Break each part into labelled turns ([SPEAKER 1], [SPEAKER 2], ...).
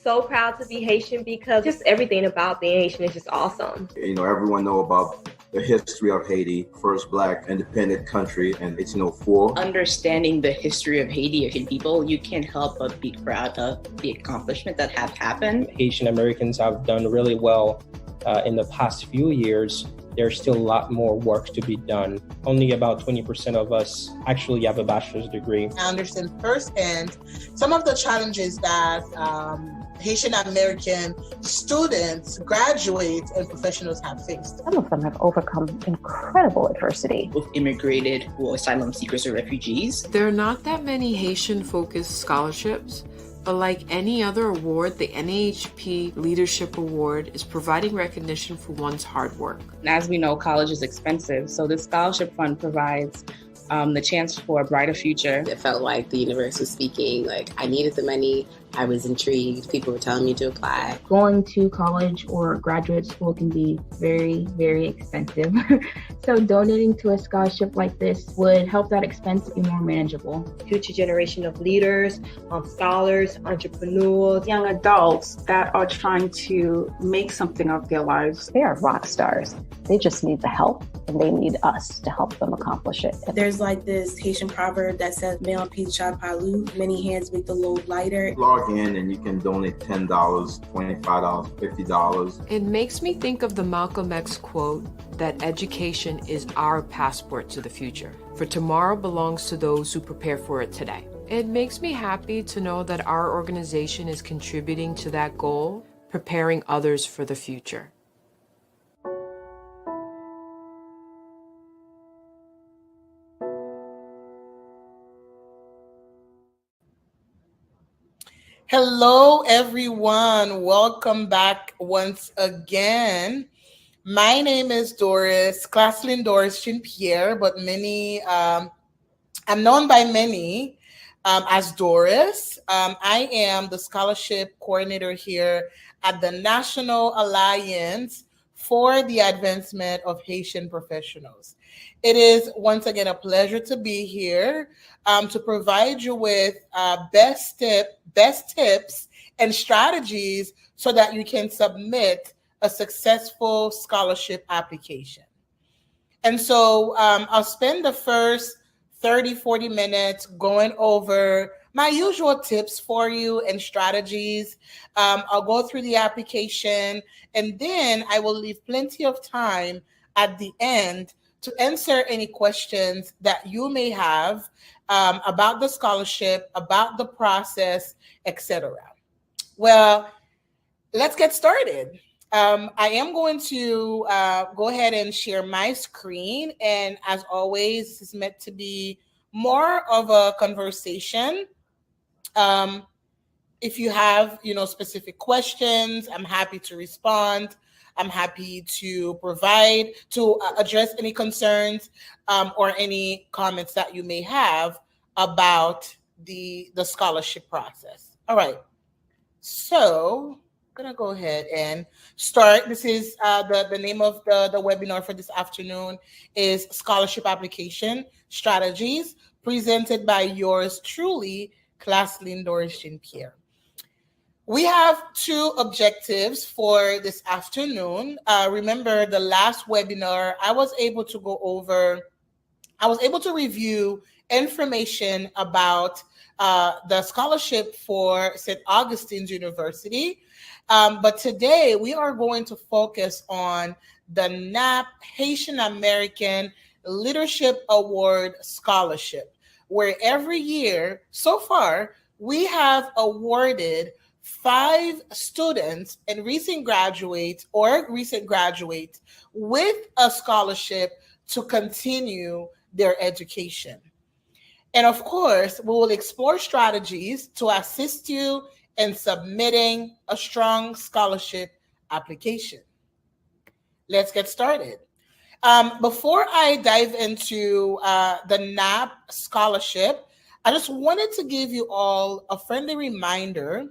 [SPEAKER 1] so proud to be Haitian because just everything about being Haitian is just awesome.
[SPEAKER 2] Everyone know about the history of Haiti, first Black independent country in 1804.
[SPEAKER 3] Understanding the history of Haitian people, you can't help but be proud of the accomplishment that have happened.
[SPEAKER 4] Haitian Americans have done really well in the past few years. There's still a lot more work to be done. Only about 20% of us actually have a bachelor's degree.
[SPEAKER 5] I understand firsthand some of the challenges that Haitian American students, graduates, and professionals have faced.
[SPEAKER 6] Some of them have overcome incredible adversity.
[SPEAKER 3] Both immigrated or asylum seekers or refugees.
[SPEAKER 7] There are not that many Haitian-focused scholarships, but like any other award, the NAHP Leadership Award is providing recognition for one's hard work.
[SPEAKER 8] As we know, college is expensive, so this scholarship fund provides the chance for a brighter future.
[SPEAKER 9] It felt like the universe was speaking, like I needed the money, I was intrigued, people were telling me to apply.
[SPEAKER 10] Going to college or graduate school can be very, very expensive. So donating to a scholarship like this would help that expense be more manageable.
[SPEAKER 1] Future generation of leaders, scholars, entrepreneurs,
[SPEAKER 11] young adults that are trying to make something of their lives.
[SPEAKER 6] They are rock stars. They just need the help, and they need us to help them accomplish it.
[SPEAKER 12] There's like this Haitian proverb that says, "Male Picha Palu," many hands make the load lighter.
[SPEAKER 2] Log in and you can donate $10, $25, $50.
[SPEAKER 7] It makes me think of the Malcolm X quote that education is our passport to the future, for tomorrow belongs to those who prepare for it today. It makes me happy to know that our organization is contributing to that goal, preparing others for the future.
[SPEAKER 5] Hello, everyone. Welcome back once again. My name is Doris, Claslyn Doris Chin-Pierre, but I'm known by many as Doris. I am the scholarship coordinator here at the National Alliance for the Advancement of Haitian Professionals. It is once again a pleasure to be here to provide you with best tips and strategies so that you can submit a successful scholarship application. And so I'll spend the first 30-40 minutes going over my usual tips for you and strategies. I'll go through the application, and then I will leave plenty of time at the end to answer any questions that you may have about the scholarship, about the process, etc. Well, let's get started. I am going to go ahead and share my screen. And as always, this is meant to be more of a conversation. If you have, specific questions, I'm happy to respond. I'm happy to address any concerns or any comments that you may have about the scholarship process. All right. So I'm going to go ahead and start. This is the name of the webinar for this afternoon is Scholarship Application Strategies, presented by yours truly, Claslyn Doris Chin-Pierre. We have two objectives for this afternoon. Remember the last webinar, I was able to review information about the scholarship for St. Augustine's University. But today we are going to focus on the NAP Haitian American Leadership Award Scholarship, where every year so far we have awarded 5 students and recent graduates with a scholarship to continue their education. And of course, we will explore strategies to assist you in submitting a strong scholarship application. Let's get started. Before I dive into the NAP scholarship, I just wanted to give you all a friendly reminder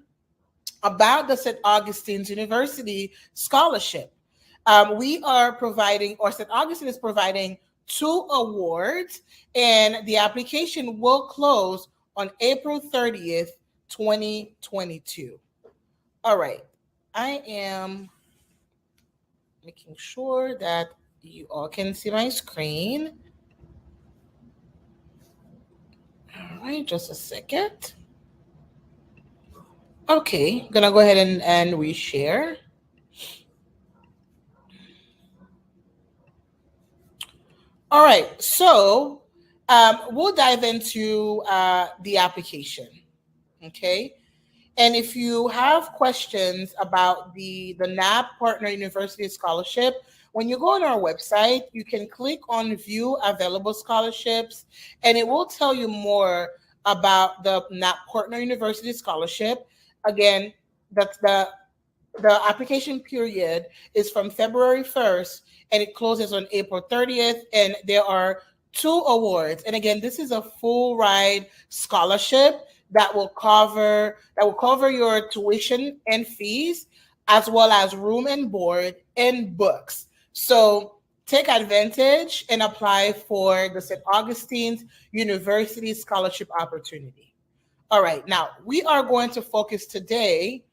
[SPEAKER 5] about the St. Augustine's University scholarship. We are providing, or St. Augustine is providing 2 awards, and the application will close on April 30th, 2022. All right. I am making sure that you all can see my screen. All right, just a second. Okay, gonna go ahead and reshare. All right, so we'll dive into the application. Okay, and if you have questions about the NAP Partner University Scholarship, when you go on our website, you can click on View Available Scholarships, and it will tell you more about the NAP Partner University Scholarship. Again, that's the application period is from February 1st and it closes on April 30th. And there are two awards. And again, this is a full ride scholarship that will cover your tuition and fees, as well as room and board and books. So take advantage and apply for the St. Augustine's University Scholarship opportunity. All right, now we are going to focus today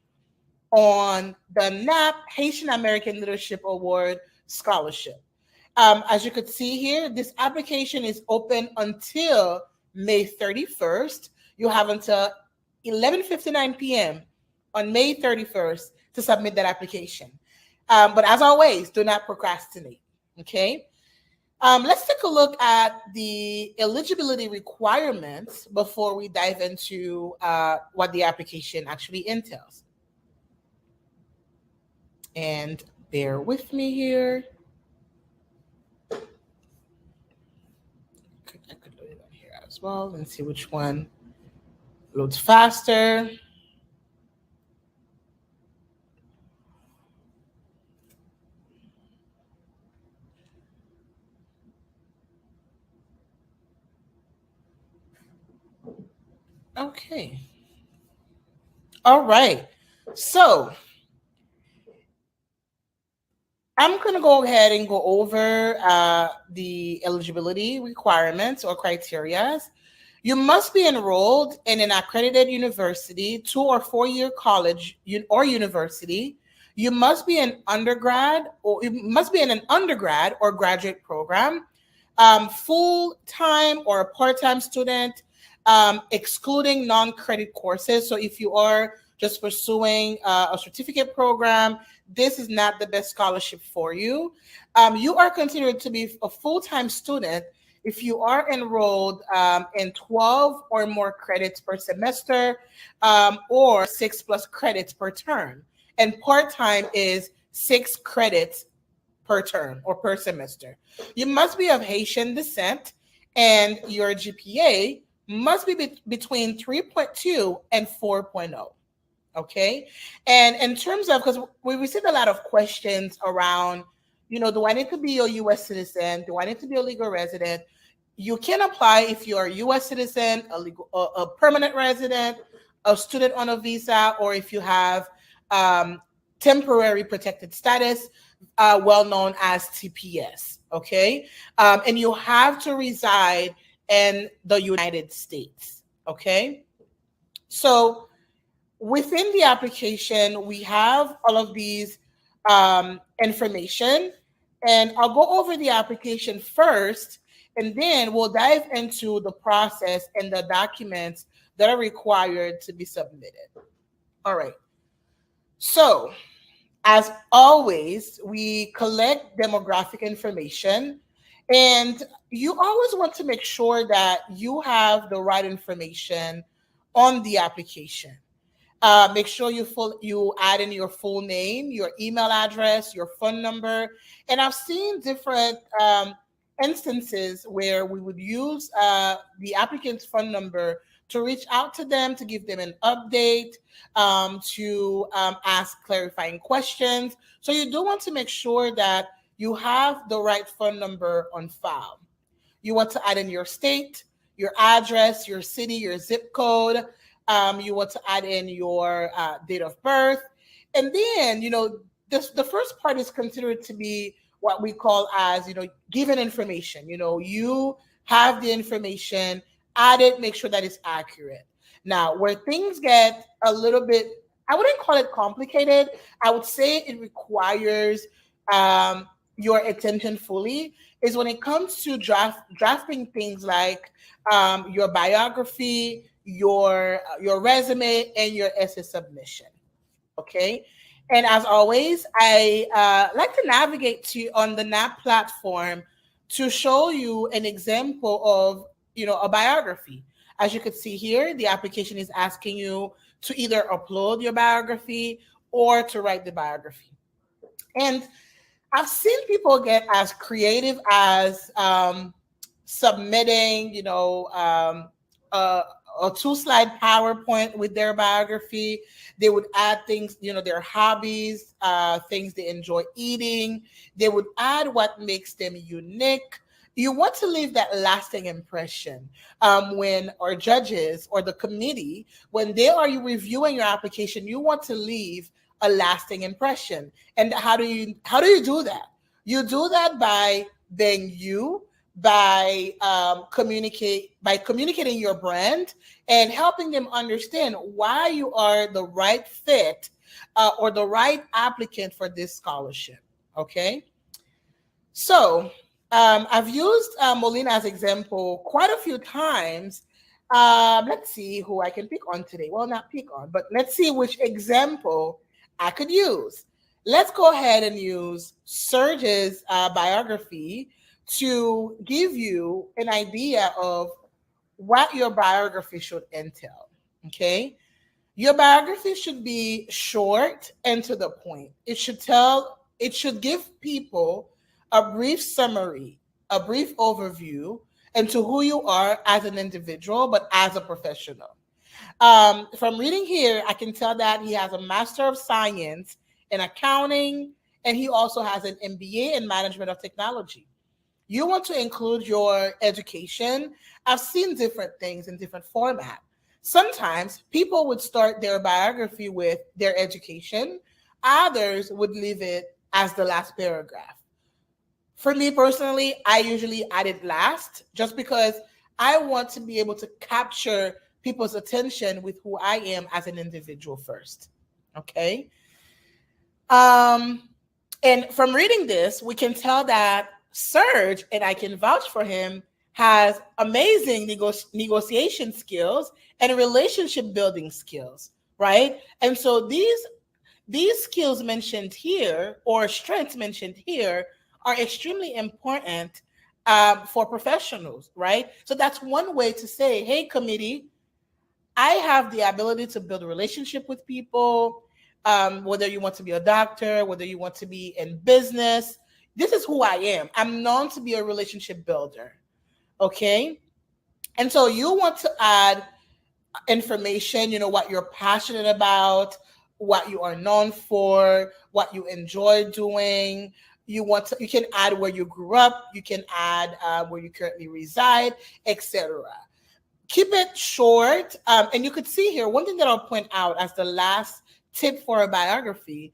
[SPEAKER 5] on the NAP Haitian American Leadership Award Scholarship. As you could see here, this application is open until May 31st. You have until 11:59 p.m. on May 31st to submit that application. But as always, do not procrastinate. Okay. Let's take a look at the eligibility requirements before we dive into what the application actually entails. And bear with me here. I could load it on here as well and see which one loads faster. Okay. All right. So I'm going to go ahead and go over the eligibility requirements or criteria. You must be enrolled in an accredited university, 2 or 4 year college or university. You must be an undergrad, or you must be in an undergrad or graduate program, full time or a part time student, excluding non credit courses. So if you are just pursuing a certificate program, this is not the best scholarship for you. You are considered to be a full-time student if you are enrolled in 12 or more credits per semester, or 6+ credits per term. And part-time is 6 credits per term or per semester. You must be of Haitian descent, and your GPA must be between 3.2 and 4.0. Okay. And in terms of, because we received a lot of questions around, do I need to be a U.S. citizen? Do I need to be a legal resident? You can apply if you're a U.S. citizen, a permanent resident, a student on a visa, or if you have temporary protected status, well known as TPS. Okay. And you have to reside in the United States. Okay. So within the application, we have all of these information, and I'll go over the application first, and then we'll dive into the process and the documents that are required to be submitted. All right. So, as always, we collect demographic information, and you always want to make sure that you have the right information on the application. Make sure you add in your full name, your email address, your phone number. And I've seen different instances where we would use the applicant's phone number to reach out to them, to give them an update, to ask clarifying questions. So you do want to make sure that you have the right phone number on file. You want to add in your state, your address, your city, your zip code. You want to add in your date of birth. And then, the first part is considered to be what we call as, given information. You have the information, add it, make sure that it's accurate. Now, where things get a little bit, I wouldn't call it complicated. I would say it requires your attention fully. Is when it comes to drafting things like your biography, your resume, and your essay submission. Okay. And as always, I like to navigate to on the NAP platform to show you an example of, a biography. As you can see here, the application is asking you to either upload your biography or to write the biography. And I've seen people get as creative as submitting, a 2-slide PowerPoint with their biography. They would add things, their hobbies, things they enjoy eating. They would add what makes them unique. You want to leave that lasting impression when our judges or the committee, when they are reviewing your application, you want to leave a lasting impression. And how do you do that? You do that by being you, by communicating your brand and helping them understand why you are the right fit or the right applicant for this scholarship. Okay. So I've used Molina as example quite a few times. Let's see who I can pick on today. Well, not pick on, but let's see which example I could use. Let's go ahead and use Serge's biography to give you an idea of what your biography should entail. Okay. Your biography should be short and to the point. It should give people a brief summary, a brief overview into who you are as an individual, but as a professional. From reading here, I can tell that he has a Master of Science in accounting, and he also has an MBA in management of technology. You want to include your education. I've seen different things in different formats. Sometimes people would start their biography with their education. Others would leave it as the last paragraph. For me personally, I usually add it last just because I want to be able to capture people's attention with who I am as an individual first. Okay. And from reading this, we can tell that Serge, and I can vouch for him, has amazing negotiation skills and relationship building skills, right? And so these skills mentioned here, or strengths mentioned here, are extremely important for professionals, right? So that's one way to say, hey, committee, I have the ability to build a relationship with people, whether you want to be a doctor, whether you want to be in business. This is who I am. I'm known to be a relationship builder. Okay. And so you want to add information, what you're passionate about, what you are known for, what you enjoy doing. You can add where you grew up, you can add where you currently reside, etc. Keep it short. And you could see here, one thing that I'll point out as the last tip for a biography,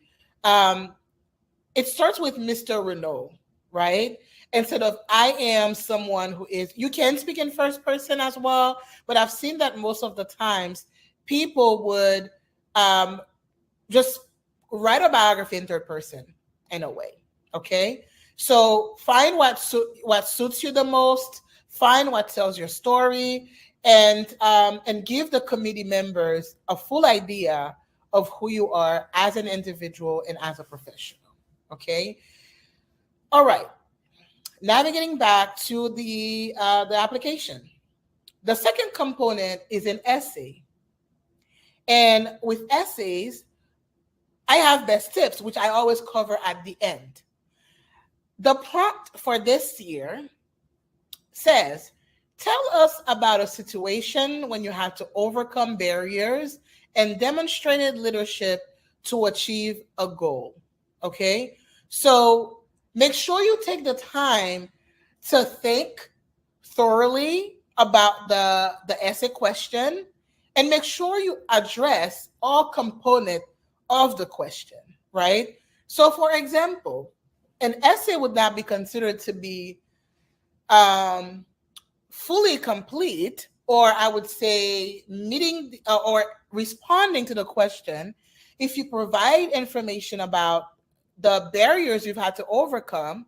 [SPEAKER 5] it starts with Mr. Renault, right? Instead of I am someone who is, you can speak in first person as well, but I've seen that most of the times people would just write a biography in third person in a way, okay? So find what suits you the most, find what tells your story, and give the committee members a full idea of who you are as an individual and as a professional. Okay. All right. Navigating back to the application. The second component is an essay. And with essays, I have best tips, which I always cover at the end. The prompt for this year says, tell us about a situation when you had to overcome barriers and demonstrated leadership to achieve a goal. Okay, so make sure you take the time to think thoroughly about the essay question and make sure you address all components of the question, right? So for example, an essay would not be considered to be fully complete, or I would say meeting or responding to the question if you provide information about the barriers you've had to overcome,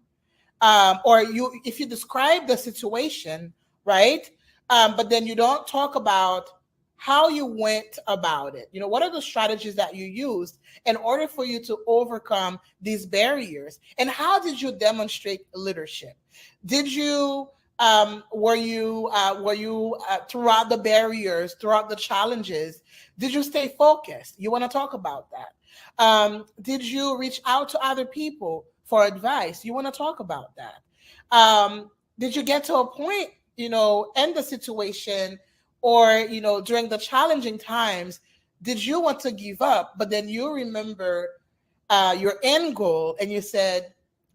[SPEAKER 5] or if you describe the situation, right? But then you don't talk about how you went about it. What are the strategies that you used in order for you to overcome these barriers? And how did you demonstrate leadership? Did you were you throughout the barriers, throughout the challenges, did you stay focused? You want to talk about that. Did you reach out to other people for advice? You want to talk about that. Did you get to a point, in the situation, or during the challenging times, did you want to give up, but then you remember your end goal and you said,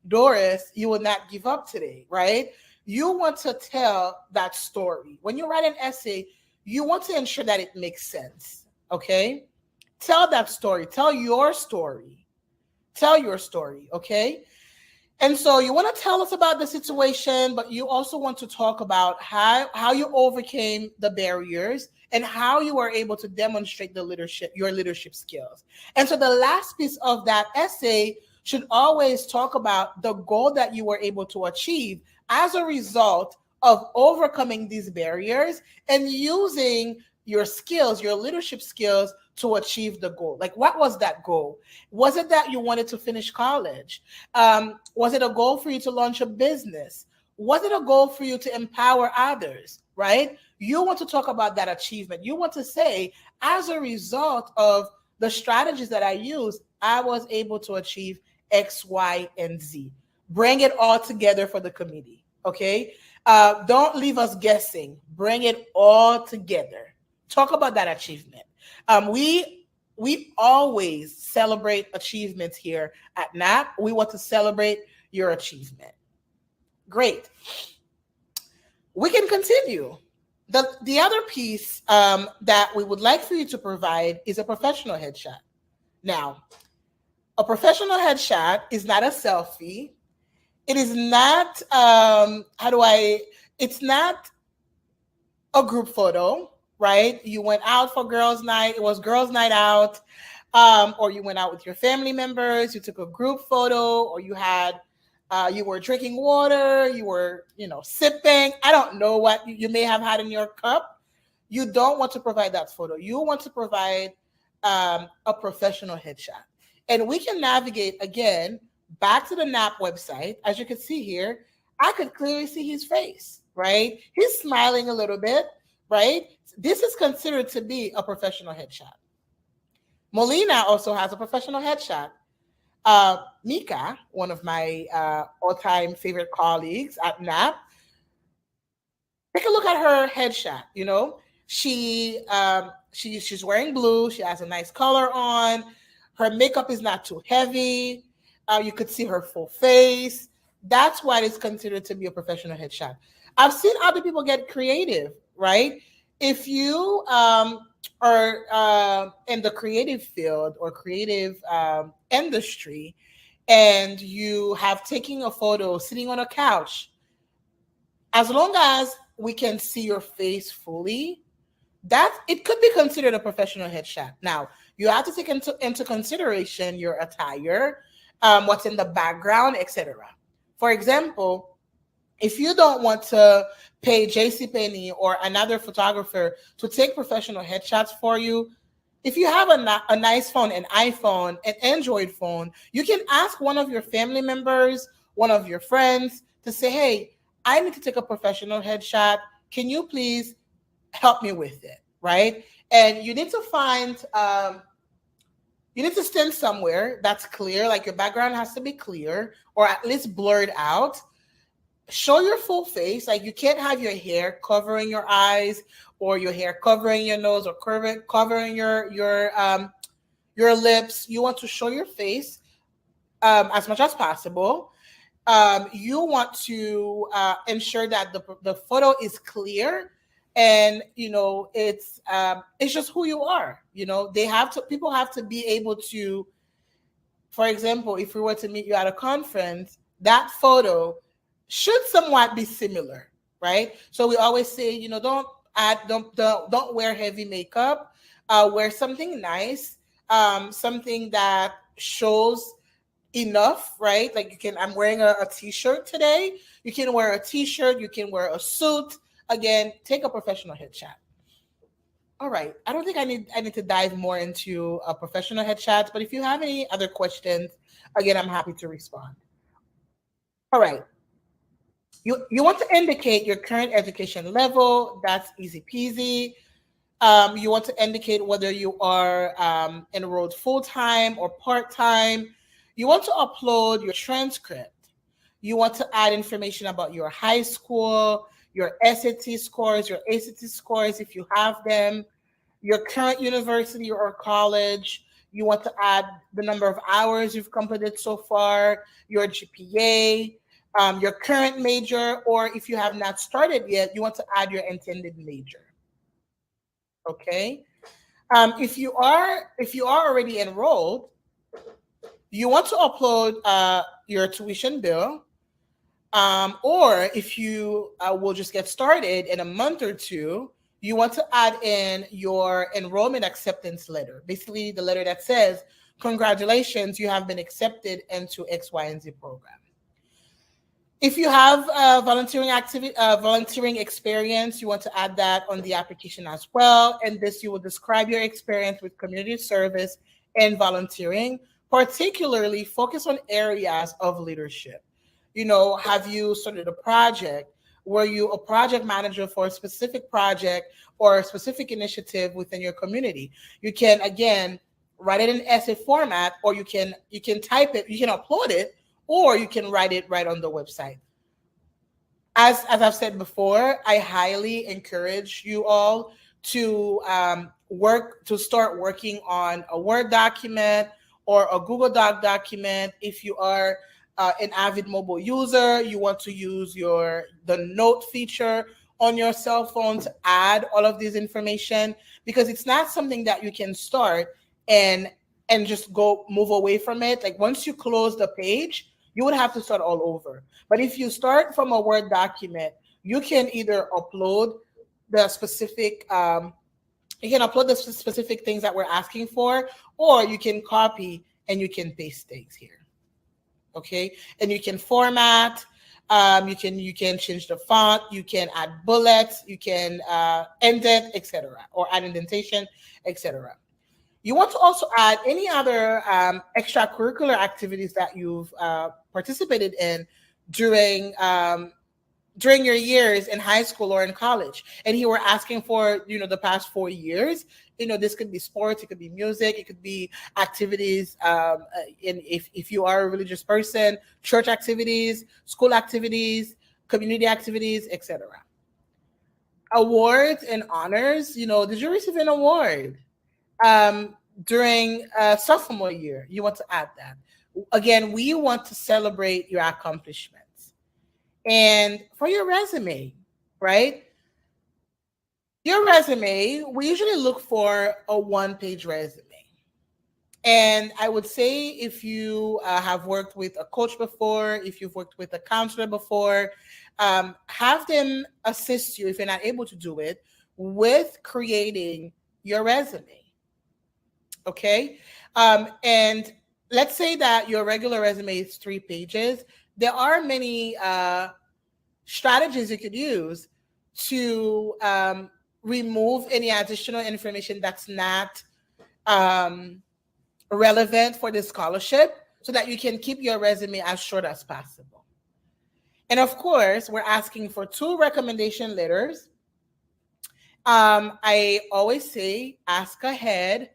[SPEAKER 5] Doris, you will not give up today, right? You want to tell that story. When you write an essay, you want to ensure that it makes sense, okay? Tell that story. Tell your story. Tell your story, okay? And so you want to tell us about the situation, but you also want to talk about how you overcame the barriers and how you were able to demonstrate your leadership skills. And so the last piece of that essay should always talk about the goal that you were able to achieve as a result of overcoming these barriers and using your skills, your leadership skills, to achieve the goal. Like, what was that goal? Was it that you wanted to finish college? Was it a goal for you to launch a business? Was it a goal for you to empower others, right? You want to talk about that achievement. You want to say, as a result of the strategies that I used, I was able to achieve X, Y, and Z. Bring it all together for the committee, okay? Don't leave us guessing. Bring it all together. Talk about that achievement. We always celebrate achievements here at NAP. We want to celebrate your achievement. Great. We can continue. The other piece that we would like for you to provide is a professional headshot. Now, a professional headshot is not a selfie. It is not, it's not a group photo, right? You went out for girls' night. It was girls' night out. Or you went out with your family members. You took a group photo, or you were drinking water. You were, sipping. I don't know what you may have had in your cup. You don't want to provide that photo. You want to provide a professional headshot. And we can navigate again back to the NAP website. As you can see here, I could clearly see his face, right? He's smiling a little bit, right? This is considered to be a professional headshot. Molina also has a professional headshot. Mika, one of my all-time favorite colleagues at NAP, take a look at her headshot. She's wearing blue. She has a nice color on. Her makeup is not too heavy. You could see her full face. That's why it's considered to be a professional headshot. I've seen other people get creative, right? If you are in the creative field or creative industry, and you have taken a photo sitting on a couch, as long as we can see your face fully, it could be considered a professional headshot. Now, you have to take into consideration your attire, what's in the background, etc. For example, if you don't want to pay JCPenney or another photographer to take professional headshots for you, if you have a nice phone, an iPhone, an Android phone, you can ask one of your family members, one of your friends to say, hey, I need to take a professional headshot. Can you please help me with it, right? And you need to find, you need to stand somewhere that's clear, like your background has to be clear or at least blurred out. Show your full face. Like, you can't have your hair covering your eyes or your hair covering your nose or covering your lips. You want to show your face as much as possible. You want to ensure that the photo is clear, and it's just who you are. People have to be able to, for example, if we were to meet you at a conference, that photo should somewhat be similar, right? So we always say, don't wear heavy makeup. Wear something nice. something that shows enough, right? Like I'm wearing a t-shirt today. You can wear a t-shirt, you can wear a suit. Again, take a professional headshot. All right. I don't think I need to dive more into a professional headshots, but if you have any other questions, again, I'm happy to respond. All right. You want to indicate your current education level. That's easy peasy. You want to indicate whether you are enrolled full-time or part-time. You want to upload your transcript. You want to add information about your high school, your SAT scores, your ACT scores, if you have them, your current university or college. You want to add the number of hours you've completed so far, your GPA, your current major, or if you have not started yet, you want to add your intended major. Okay. If you are already enrolled, you want to upload your tuition bill, or if you will just get started in a month or two, you want to add in your enrollment acceptance letter, basically the letter that says, congratulations, you have been accepted into X, Y, and Z program. If you have volunteering experience, you want to add that on the application as well. And this, you will describe your experience with community service and volunteering, particularly focus on areas of leadership. Have you started a project? Were you a project manager for a specific project or a specific initiative within your community? You can, again, write it in essay format, or you can type it, you can upload it, or you can write it right on the website. As I've said before, I highly encourage you all to start working on a Word document or a Google Doc document. If you are an avid mobile user, you want to use the note feature on your cell phone to add all of this information, because it's not something that you can start and just move away from it. Like once you close the page, you would have to start all over. But if you start from a Word document, you can either upload the specific things that we're asking for, or you can copy and you can paste things here. Okay, and you can format. You can change the font. You can add bullets. You can indent, etc., or add indentation, etc. You want to also add any other extracurricular activities that you've participated in during your years in high school or in college. And here we're asking for, the past 4 years. This could be sports, it could be music, it could be activities. If you are a religious person, church activities, school activities, community activities, etc. Awards and honors. Did you receive an award during sophomore year? You want to add that. Again, we want to celebrate your accomplishments. And for your resume, right? Your resume, we usually look for a one-page resume. And I would say if you have worked with a coach before, if you've worked with a counselor before, have them assist you, if you're not able to do it, with creating your resume. Okay? And let's say that your regular resume is 3 pages. There are many strategies you could use to remove any additional information that's not relevant for the scholarship, so that you can keep your resume as short as possible. And of course, we're asking for 2 recommendation letters. I always say, ask ahead,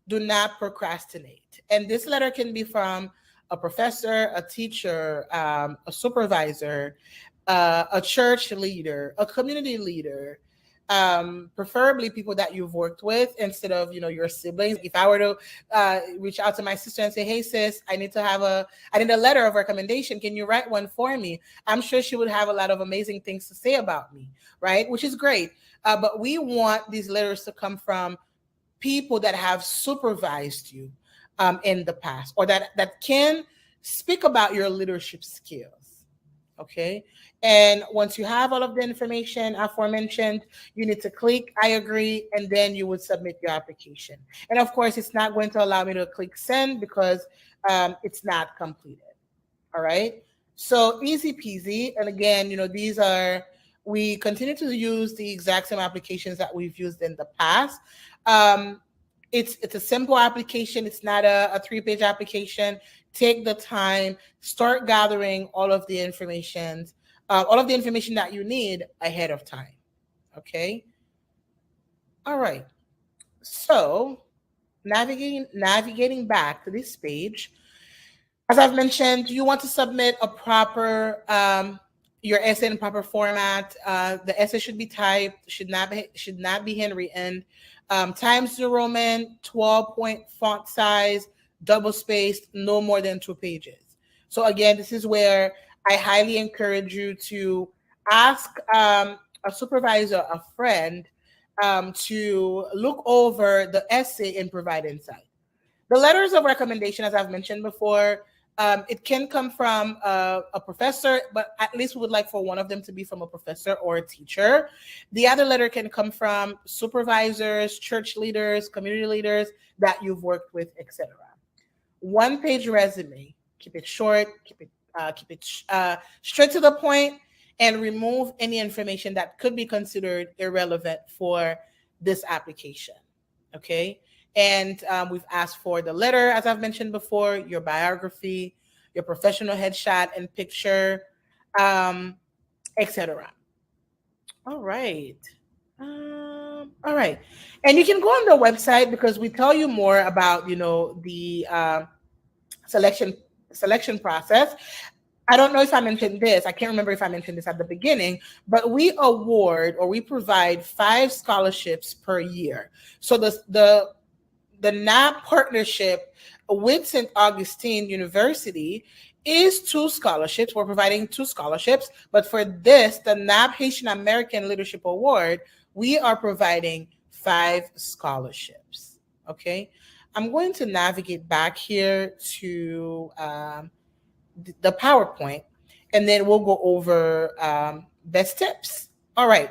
[SPEAKER 5] do not procrastinate. And this letter can be from a professor, a teacher, a supervisor, a church leader, a community leader, preferably people that you've worked with instead of, your siblings. If I were to reach out to my sister and say, hey sis, I need a letter of recommendation. Can you write one for me? I'm sure she would have a lot of amazing things to say about me, right? Which is great. But we want these letters to come from people that have supervised you in the past, or that can speak about your leadership skills. Okay. And once you have all of the information aforementioned, you need to click I agree, and then you would submit your application. And of course, it's not going to allow me to click send because it's not completed. All right. So easy peasy. And again, we continue to use the exact same applications that we've used in the past. Um, it's a simple application. It's not a 3-page application. Take the time, start gathering all of the information that you need ahead of time. Okay. All right. So navigating back to this page, as I've mentioned, you want to submit a proper your essay in proper format. The essay should be typed, should not be handwritten. Times New Roman, 12-point font size, double spaced, no more than 2 pages. So again, this is where I highly encourage you to ask a supervisor, a friend, to look over the essay and provide insight. The letters of recommendation, as I've mentioned before, it can come from a professor, but at least we would like for one of them to be from a professor or a teacher. The other letter can come from supervisors, church leaders, community leaders that you've worked with, etc. 1-page resume. Keep it short. Keep it straight to the point, and remove any information that could be considered irrelevant for this application. Okay. And we've asked for the letter, as I've mentioned before, your biography, your professional headshot and picture, etc. All right. All right. And you can go on the website because we tell you more about, the selection process. I don't know if I mentioned this. I can't remember if I mentioned this at the beginning, but we provide 5 scholarships per year. So the NAP partnership with St. Augustine University is 2 scholarships. We're providing 2 scholarships, but for this, the NAP Haitian American Leadership Award, we are providing 5 scholarships. Okay. I'm going to navigate back here to the PowerPoint, and then we'll go over best tips. All right.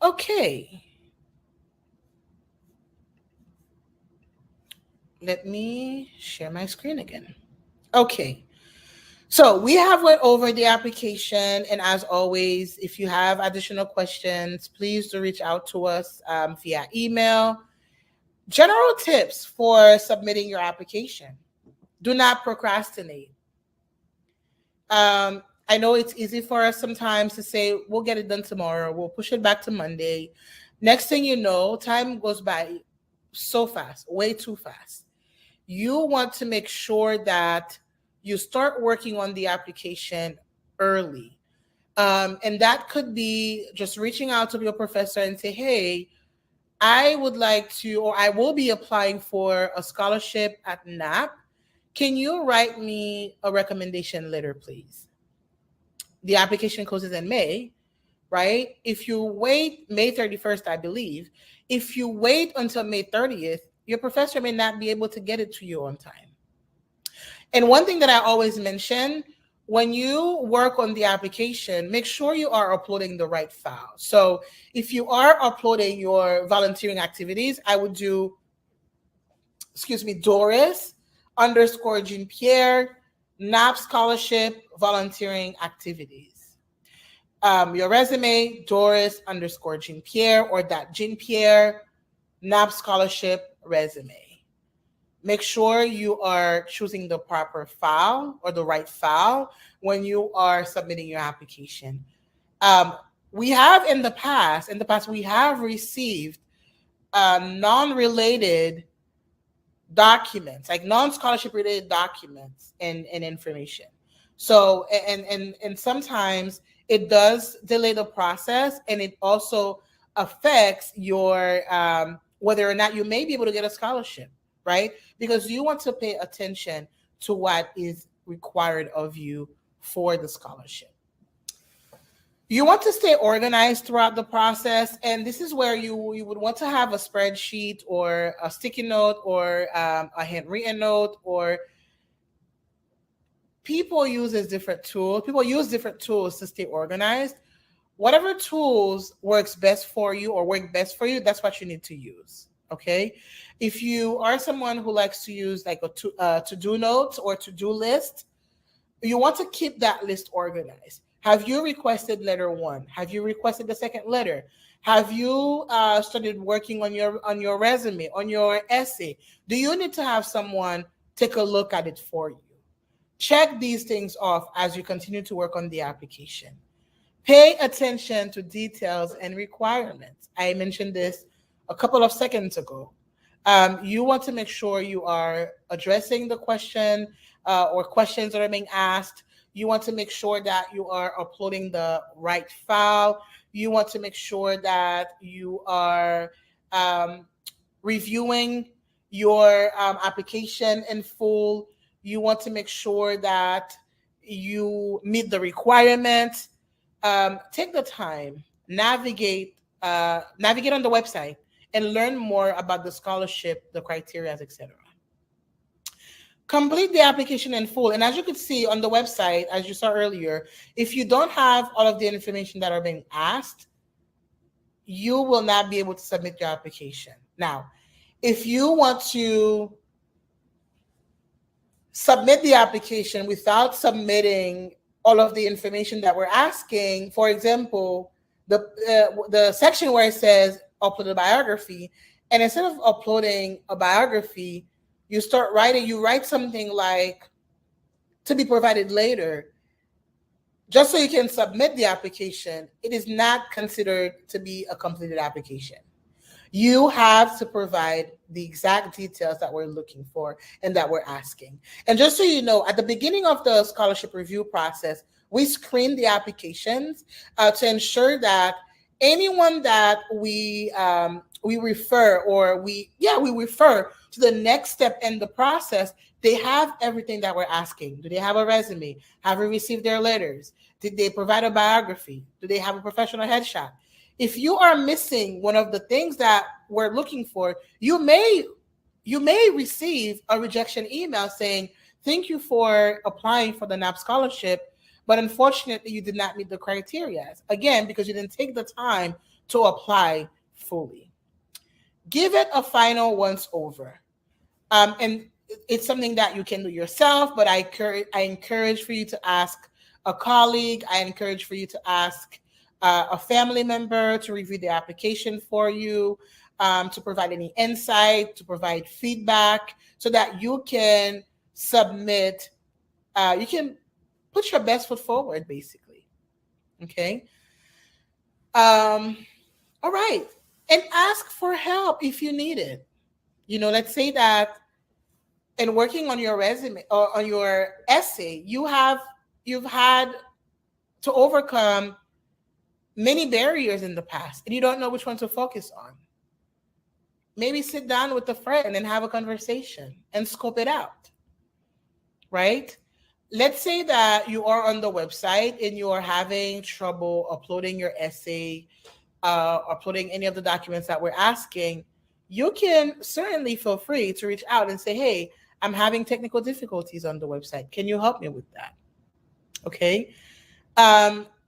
[SPEAKER 5] Okay. Let me share my screen again. Okay. So we have went over the application, and as always, if you have additional questions, please do reach out to us via email. General tips for submitting your application. Do not procrastinate. I know it's easy for us sometimes to say, we'll get it done tomorrow. We'll push it back to Monday. Next thing you know, time goes by so fast, way too fast. You want to make sure that you start working on the application early. And that could be just reaching out to your professor and say, hey, I would like to, or I will be applying for a scholarship at NAP. Can you write me a recommendation letter, please? The application closes in May, right? If you wait May 31st, I believe, if you wait until May 30th, your professor may not be able to get it to you on time. And one thing that I always mention, when you work on the application, make sure you are uploading the right file. So if you are uploading your volunteering activities, I would do, Doris _ Jean Pierre, NAP scholarship, volunteering activities. Your resume, Doris _ Jean Pierre or that Jean Pierre, NAP scholarship resume. Make sure you are choosing the proper file or the right file when you are submitting your application. We have in the past, we have received non-related documents, like non-scholarship related documents and information. So, and sometimes it does delay the process, and it also affects your whether or not you may be able to get a scholarship, right? Because you want to pay attention to what is required of you for the scholarship. You want to stay organized throughout the process, and this is where you would want to have a spreadsheet or a sticky note or a handwritten note or people use different tools. People use different tools to stay organized. Whatever tools works best for you or work best for you, that's what you need to use. Okay. If you are someone who likes to use like a to-do notes or to-do list, you want to keep that list organized. Have you requested letter 1? Have you requested the second letter? Have you started working on your resume, on your essay? Do you need to have someone take a look at it for you? Check these things off as you continue to work on the application. Pay attention to details and requirements. I mentioned this a couple of seconds ago. You want to make sure you are addressing the question or questions that are being asked. You want to make sure that you are uploading the right file. You want to make sure that you are reviewing your application in full. You want to make sure that you meet the requirements. Take the time, navigate on the website and learn more about the scholarship, the criteria, etc. Complete the application in full. And as you could see on the website, as you saw earlier, if you don't have all of the information that are being asked, you will not be able to submit your application. Now, if you want to submit the application without submitting all of the information that we're asking, for example, the section where it says upload a biography, and instead of uploading a biography, you write something like to be provided later, just so you can submit the application. It is not considered to be a completed application. You have to provide the exact details that we're looking for and that we're asking. And just so you know, at the beginning of the scholarship review process, we screen the applications to ensure that anyone that we refer to the next step in the process, they have everything that we're asking. Do they have a resume? Have we received their letters? Did they provide a biography? Do they have a professional headshot? If you are missing one of the things that we're looking for, you may receive a rejection email saying, thank you for applying for the NAP scholarship, but unfortunately you did not meet the criteria. Again, because you didn't take the time to apply fully. Give it a final once over. And it's something that you can do yourself, but I encourage for you to ask a colleague. I encourage for you to ask a family member to review the application for you, to provide any insight, to provide feedback, so that you can submit, you can put your best foot forward, basically. Okay. All right. And ask for help if you need it. Let's say that in working on your resume or on your essay, you've had to overcome many barriers in the past and you don't know which one to focus on. Maybe sit down with a friend and have a conversation and scope it out, right? Let's say that you are on the website and you are having trouble uploading your essay, uploading any of the documents that we're asking. You can certainly feel free to reach out and say, hey, I'm having technical difficulties on the website. Can you help me with that? Okay.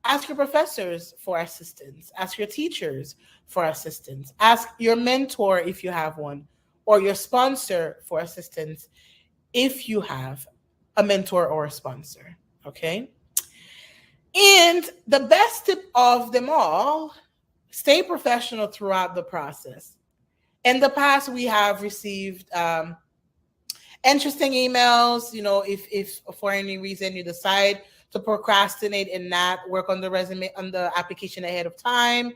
[SPEAKER 5] Ask your professors for assistance. Ask your teachers for assistance. Ask your mentor if you have one, or your sponsor for assistance if you have a mentor or a sponsor. Okay. And the best tip of them all, stay professional throughout the process. In the past, we have received interesting emails. If for any reason you decide to procrastinate and not work on the resume, on the application ahead of time,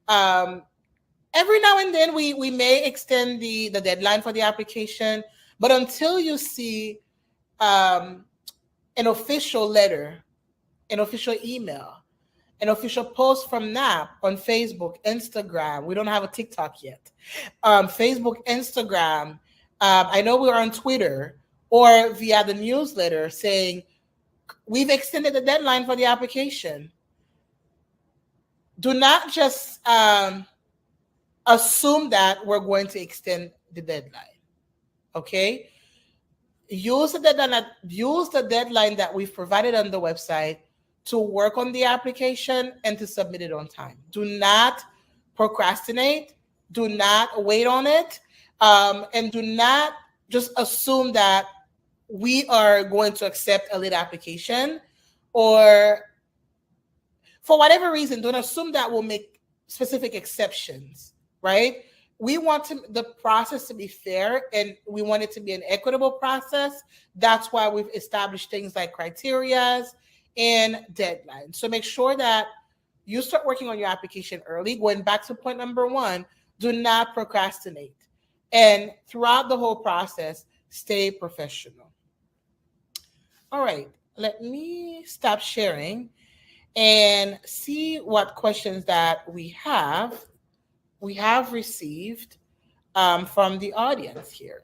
[SPEAKER 5] every now and then we may extend the deadline for the application. But until you see an official letter, an official email, an official post from NAP on Facebook, Instagram. We don't have a TikTok yet. Facebook, Instagram. I know we're on Twitter, or via the newsletter saying, we've extended the deadline for the application. Do not just assume that we're going to extend the deadline. Okay? use the deadline that we've provided on the website to work on the application and to submit it on time. Do not procrastinate. Do not wait on it. And do not just assume that we are going to accept a late application, or for whatever reason, don't assume that we'll make specific exceptions, right? We want the process to be fair, and we want it to be an equitable process. That's why we've established things like criterias and deadlines. So make sure that you start working on your application early. Going back to point number 1, do not procrastinate. And throughout the whole process, stay professional. All right, let me stop sharing and see what questions that we have received from the audience here.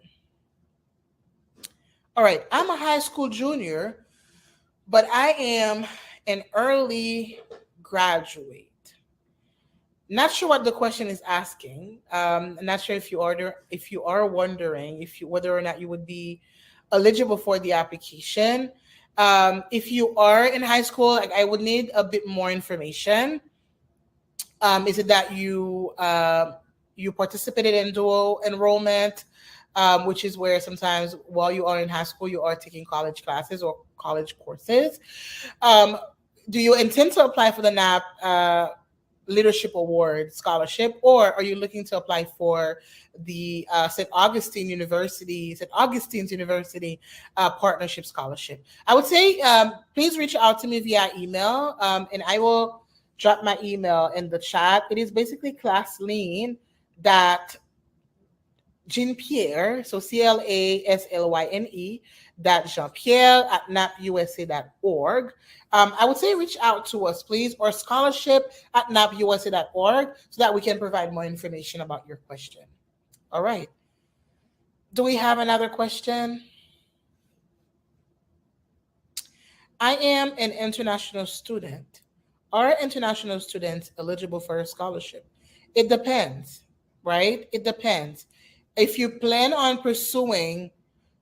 [SPEAKER 5] All right, I'm a high school junior, but I am an early graduate. Not sure what the question is asking. I'm not sure if you are wondering whether or not you would be eligible for the application. If you are in high school, I would need a bit more information. Is it that you participated in dual enrollment, which is where sometimes while you are in high school, you are taking college classes or college courses? Do you intend to apply for the NAP Leadership Award Scholarship, or are you looking to apply for the St. Augustine's University Partnership Scholarship? I would say please reach out to me via email, and I will drop my email in the chat. It is basically Claslyn.Jean-Pierre, so CLASLYNE .Jean-Pierre@napusa.org. I would say reach out to us, please, or scholarship@napusa.org, so that we can provide more information about your question. All right. Do we have another question? I am an international student. Are international students eligible for a scholarship? It depends, right? It depends. If you plan on pursuing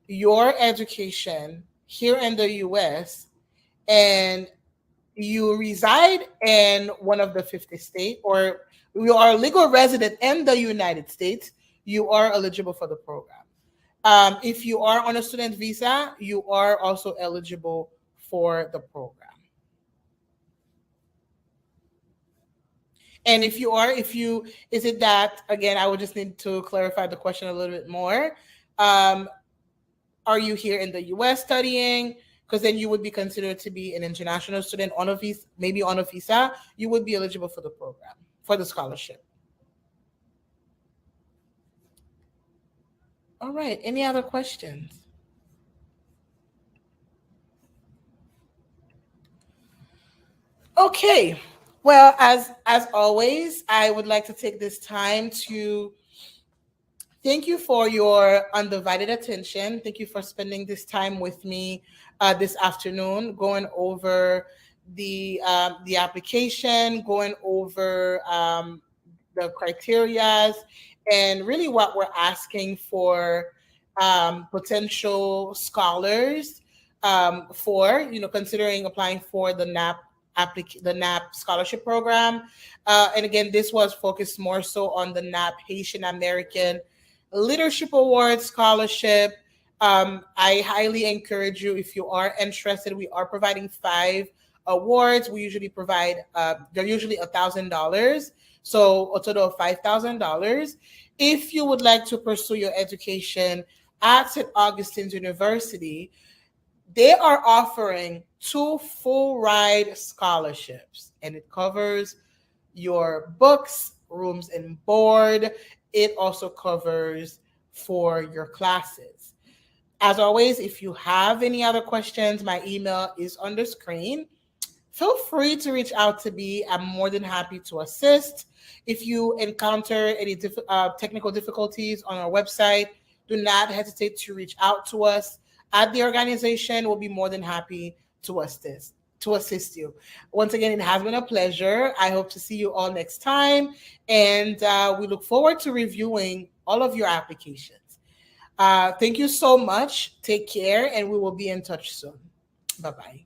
[SPEAKER 5] your education here in the US and you reside in one of the 50 states, or you are a legal resident in the United States, you are eligible for the program. If you are on a student visa, you are also eligible for the program. And is it that, again, I would just need to clarify the question a little bit more. Are you here in the US studying? Because then you would be considered to be an international student on a visa, maybe on a visa. You would be eligible for the program, for the scholarship. All right, any other questions? Okay, well, as always, I would like to take this time to thank you for your undivided attention. Thank you for spending this time with me this afternoon, going over the application, going over the criterias, and really what we're asking for potential scholars for, considering applying for the NAP scholarship program. And again, this was focused more so on the NAP Haitian American Leadership Award Scholarship. I highly encourage you, if you are interested, we are providing 5 awards. We usually provide, they're usually $1,000. So a total of $5,000. If you would like to pursue your education at St. Augustine's University, they are offering 2 full ride scholarships, and it covers your books, rooms and board. It also covers for your classes. As always, if you have any other questions, my email is on the screen. Feel free to reach out to me. I'm more than happy to assist. If you encounter any technical difficulties on our website, do not hesitate to reach out to us at the organization. We'll be more than happy to assist you. Once again, it has been a pleasure. I hope to see you all next time, and we look forward to reviewing all of your applications. Thank you so much. Take care, and we will be in touch soon. Bye-bye.